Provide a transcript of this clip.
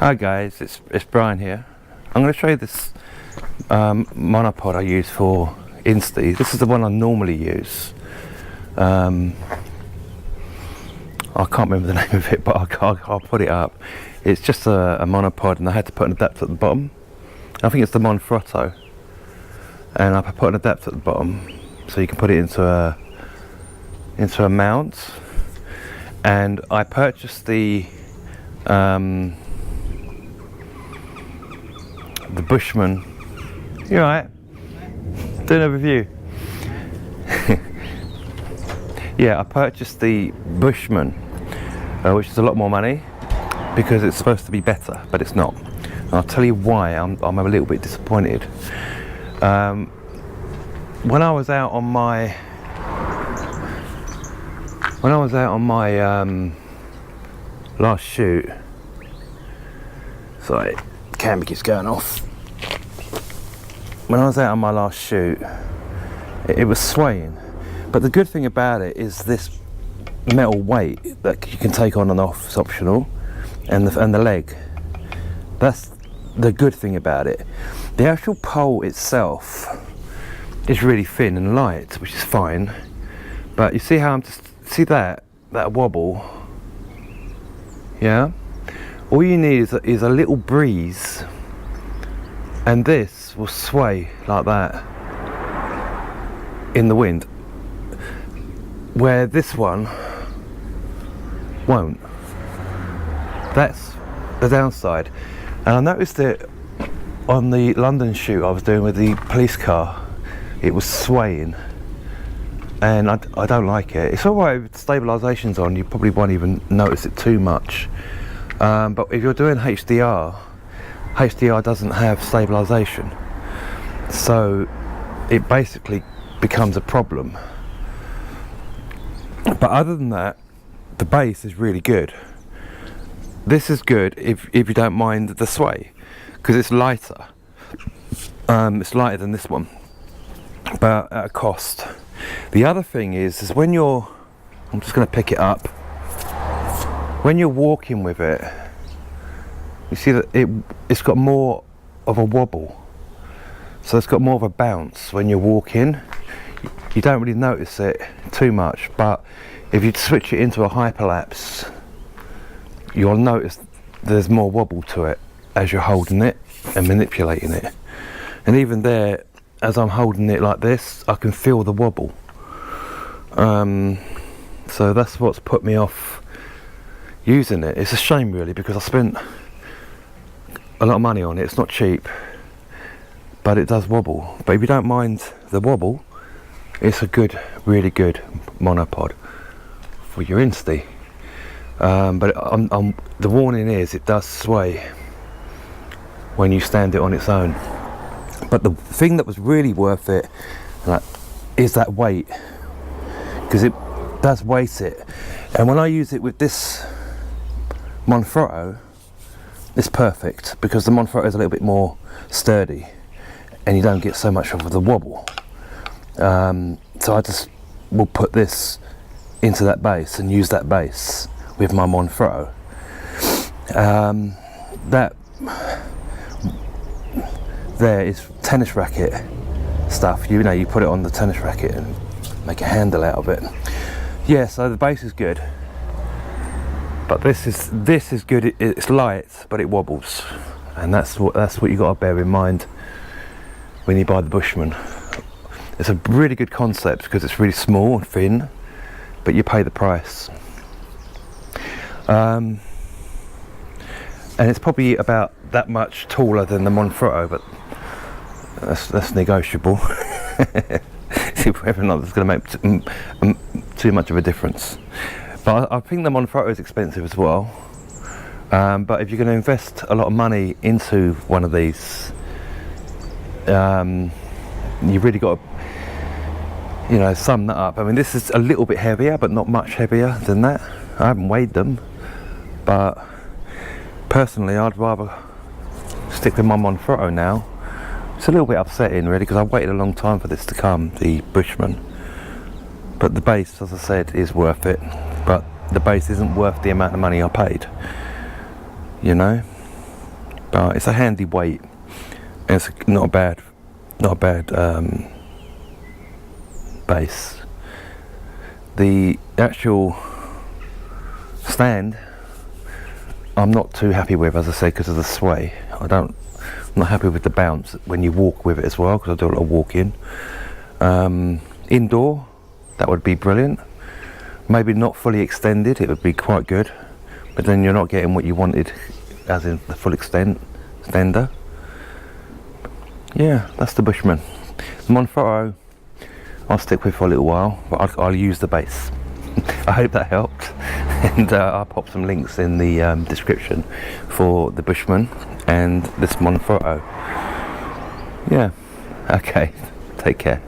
Hi guys, it's Brian here. I'm going to show you this monopod I use for Insta. This is the one I normally use. I can't remember the name of it, but I'll put it up. It's just a monopod, and I had to put an adapter at the bottom. I think it's the Monfrotto, and I put an adapter at the bottom so you can put it into a mount. And I purchased the Bushman. You alright? Doing a review. Yeah, I purchased the Bushman, which is a lot more money because it's supposed to be better, but it's not. And I'll tell you why I'm a little bit disappointed. When I was out on my last shoot, sorry, camera keeps going off. When I was out on my last shoot, it was swaying, but the good thing about it is this metal weight that you can take on and off is optional, and the leg. That's the good thing about it. The actual pole itself is really thin and light, which is fine, but you see how see that wobble? Yeah, all you need is a little breeze, and this will sway like that in the wind, where this one won't. That's the downside. And I noticed it on the London shoot I was doing with the police car. It was swaying, and I don't like it. It's alright with stabilisations on, you probably won't even notice it too much. But if you're doing HDR doesn't have stabilisation, so it basically becomes a problem. But other than that, the bass is really good. This is good if you don't mind the sway, because it's lighter. It's lighter than this one, but at a cost. The other thing is when you're, I'm just going to pick it up. When you're walking with it, you see that it's got more of a wobble. So it's got more of a bounce when you're walking. You don't really notice it too much, but if you switch it into a hyperlapse, you'll notice there's more wobble to it as you're holding it and manipulating it. And even there, as I'm holding it like this, I can feel the wobble. So that's what's put me off using it. It's a shame really, because I spent a lot of money on it. It's not cheap, but it does wobble. But if you don't mind the wobble, it's a really good monopod for your Insta. But the warning is it does sway when you stand it on its own. But the thing that was really worth it is that weight, because it does weight it. And when I use it with this Monfrotto, it's perfect, because the Monfrotto is a little bit more sturdy and you don't get so much of the wobble. So I just will put this into that bass and use that bass with my Monfrotto. That there is tennis racket stuff. You know, you put it on the tennis racket and make a handle out of it. Yeah, so the bass is good, but this is good. It's light, but it wobbles, and that's what you got to bear in mind when you buy the Bushman. It's a really good concept because it's really small and thin, but you pay the price. And it's probably about that much taller than the Monfrotto, but that's negotiable. See whether or not it's going to make too much of a difference. But I think the Monfrotto is expensive as well. But if you're going to invest a lot of money into one of these, you've really got to, sum that up. I mean, this is a little bit heavier, but not much heavier than that. I haven't weighed them, but personally I'd rather stick with my Monfrotto now. It's a little bit upsetting really, because I've waited a long time for this to come, the Bushman. But the bass, as I said, is worth it. But the bass isn't worth the amount of money I paid, you know. but it's a handy weight. It's not a bad base. The actual stand I'm not too happy with, as I say, because of the sway. I'm not happy with the bounce when you walk with it as well, because I do a lot of walking. Indoor, that would be brilliant. Maybe not fully extended, it would be quite good, but then you're not getting what you wanted, as in the full extender. Yeah, that's the Bushman. The Monopod I'll stick with for a little while, but I'll use the base. I hope that helped, and I'll pop some links in the description for the Bushman and this Monopod. Yeah, okay, take care.